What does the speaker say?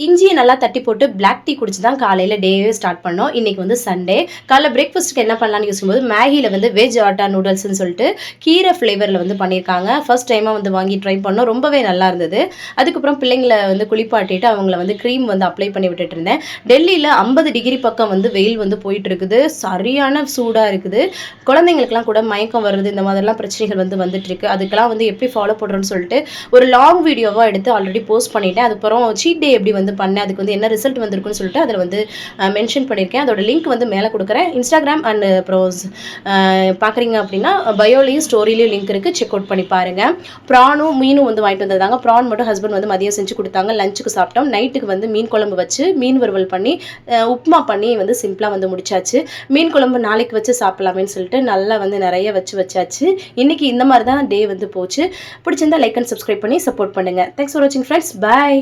இஞ்சியை நல்லா தட்டி போட்டு பிளாக் டீ குடிச்சு தான் காலையில் டேவே ஸ்டார்ட் பண்ணோம். இன்றைக்கி வந்து சண்டே. காலைல பிரேக்ஃபாஸ்ட்டுக்கு என்ன பண்ணலான்னு யோசிக்கும்போது மேகியில் வந்து வெஜ் ஆட்டா நூடுல்ஸ்னு சொல்லிட்டு கீரை ஃப்ளேவரில் வந்து பண்ணியிருக்காங்க. ஃபர்ஸ்ட் டைமாக வந்து வாங்கி ட்ரை பண்ணோம். ரொம்பவே நல்லா இருந்தது. அதுக்கப்புறம் பிள்ளைங்களை வந்து குளிப்பாட்டிட்டு அவங்கள வந்து க்ரீம் வந்து அப்ளை பண்ணி விட்டுட்டு இருந்தேன். டெல்லியில் 50 டிகிரி பக்கம் வந்து வெயில் வந்து போயிட்டு இருக்குது. சரியான சூடாக இருக்குது. குழந்தைங்களுக்குலாம் கூட மயக்கம் வருது, இந்த மாதிரிலாம் பிரச்சனைகள் வந்து வந்துட்டு இருக்கு. அதுக்கெல்லாம் வந்து எப்படி ஃபாலோ பண்ணுறோன்னு சொல்லிட்டு ஒரு லாங் வீடியோவாக எடுத்து ஆல்ரெடி போஸ்ட் பண்ணிட்டேன். அதுக்கப்புறம் சீட் டே எப்படி வந்து பண்ணேன், அதுக்கு வந்து என்ன ரிசல்ட் வந்திருக்குன்னு சொல்லிட்டு அதில் வந்து மென்ஷன் பண்ணியிருக்கேன். அதோட லிங்க் வந்து மேலே கொடுக்குறேன். இன்ஸ்டாகிராம் அண்ட் அப்புறம் பார்க்குறீங்க அப்படின்னா பயோலையும் ஸ்டோரிலையும் லிங்க் இருக்குது, செக் அவுட் பண்ணி பாருங்கள். ப்ரானும் மீனும் வந்து வாங்கிட்டு வந்திருந்தாங்க. ப்ரான் மட்டும் ஹஸ்பண்ட் வந்து மதியம் செஞ்சு கொடுத்தாங்க. லஞ்சுக்கு சாப்பிட்டோம். நைட்டுக்கு வந்து மீன் குழம்பு வச்சு மீன் வறுவல் பண்ணி உப்புமா பண்ணி வந்து சிம்பிளாக வந்து முடிச்சாச்சு. மீன் குழம்பு நாளைக்கு வச்சு சாப்பிடலாமேன்னு சொல்லிட்டு நல்லா வந்து நிறைய வச்சாச்சு. இன்னைக்கு இந்த மாதிரி தான் டே வந்து போச்சு. பிடிச்சிருந்தா லைக் அண்ட் சப்ஸ்கிரைப் பண்ணி சப்போர்ட் பண்ணுங்கள். தேங்க்ஸ் ஃபார் வாட்சிங் ஃப்ரெண்ட்ஸ். பாய்.